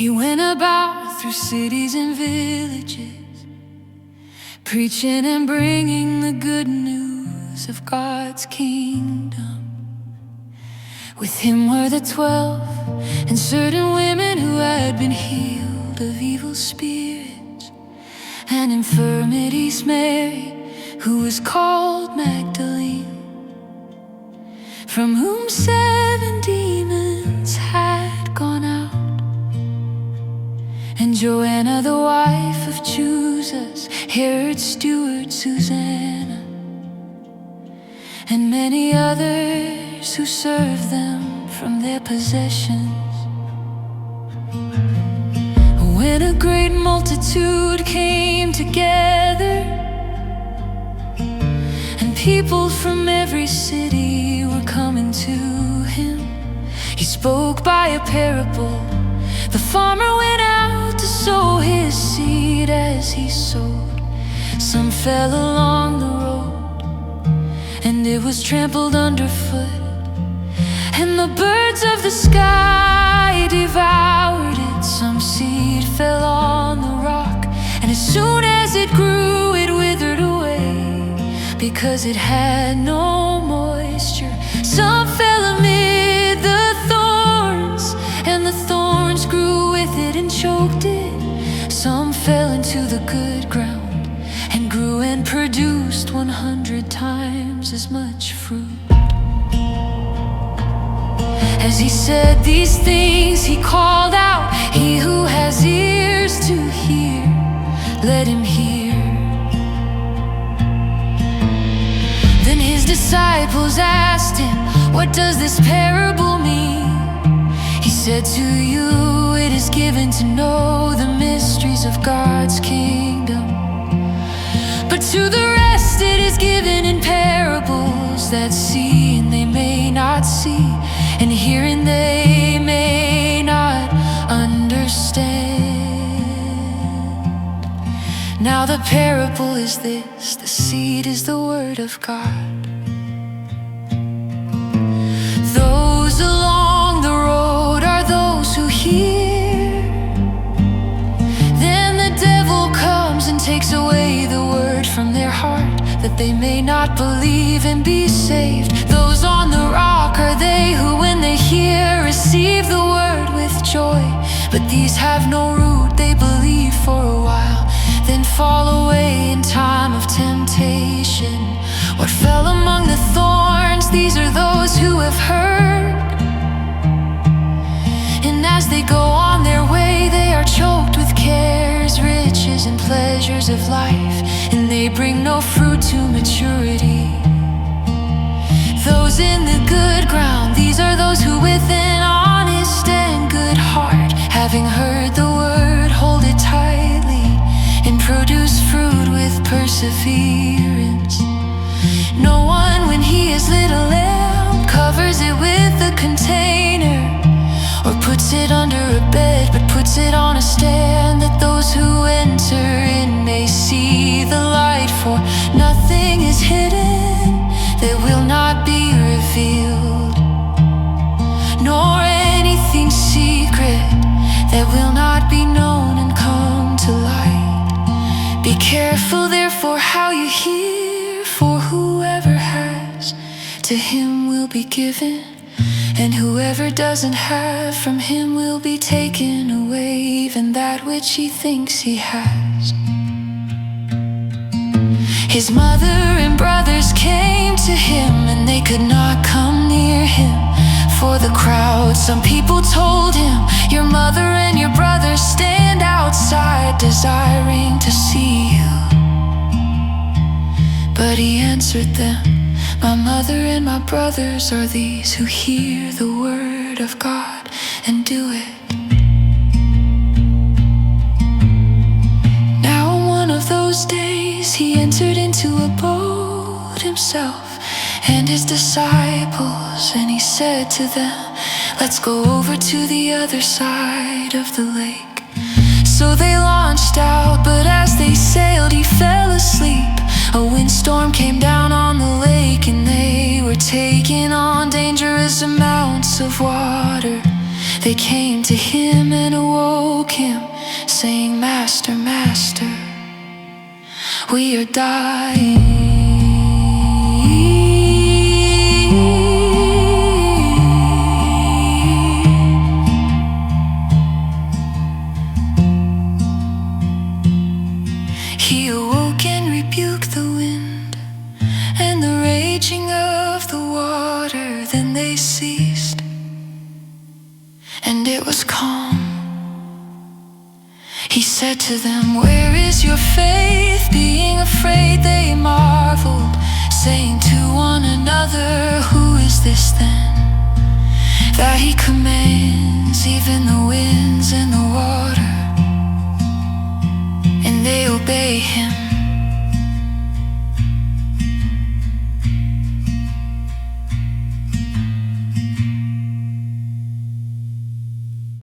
He went about through cities and villages, preaching and bringing the good news of God's kingdom. With him were the 12 and certain women who had been healed of evil spirits and infirmities. Mary, who was called Magdalene, from whom 7 demons had gone out, and Joanna, the wife of Chuzas, Herod's steward, Susanna, and many others who served them from their possessions. When a great multitude came together, and people from every city were coming to him, he spoke by a parable. The farmer went out to sow his seed. As he sowed, some fell along the road, and it was trampled underfoot, and the birds of the sky devoured it. Some seed fell on the rock, and as soon as it grew, it withered away, because it had no moisture. Some fell amid the thorns, and the thorns grew with it and choked it. Some fell into the good ground and grew and produced 100 times as much fruit. As he said these things, he called out, "He who has ears to hear, let him hear." Then his disciples asked him, "What does this parable mean?" He said, "To you it is given to know the mysteries of God's kingdom, but to the rest it is given in parables, that see and they may not see, and hear and they may not understand." Now the parable is this: the seed is the word of God. Those along the road are those who hear. Then the devil comes and takes away the word from their heart, that they may not believe and be saved. Those on the rock are they who, when they hear, receive the word with joy. But these have no root, they believe for a while, then fall away in time of temptation. What fell among the thorns, these are those who have heard, and as they go on their way, they are choked with cares, riches, and pleasures of life, and they bring no fruit to maturity. Those in the good ground, these are those who with an honest and good heart, having heard the word, hold it tightly, and produce fruit with perseverance. No one, when he has lit a lamp, covers it with a container, or puts it under a bed, but puts it on a stand, that those who enter in may see the light. For nothing is hidden that will not be revealed, nor anything secret that will not be known and come to light. Be careful therefore how you hear, for whoever has, to him will be given, and whoever doesn't have, from him will be taken away even that which he thinks he has. His mother and brothers came to him, and they could not come near him for the crowd. Some people told him, "Your mother and your brothers stand outside, desiring to see you." But he answered them, "My mother and my brothers are these who hear the word of God and do it." Now on one of those days he entered into a boat himself and his disciples, and he said to them, "Let's go over to the other side of the lake." So they launched out, but as they sailed he fell asleep. A windstorm came down on the lake, and they were taking on dangerous amounts of water. They came to him and awoke dying. He awoke and rebuked the wind and the raging of the water. Then they ceased, and it was calm. He said to them, "Where is your faith?" Being afraid, they marveled, saying to one another, "Who is this then, that he commands even the winds and the water, and they obey him?"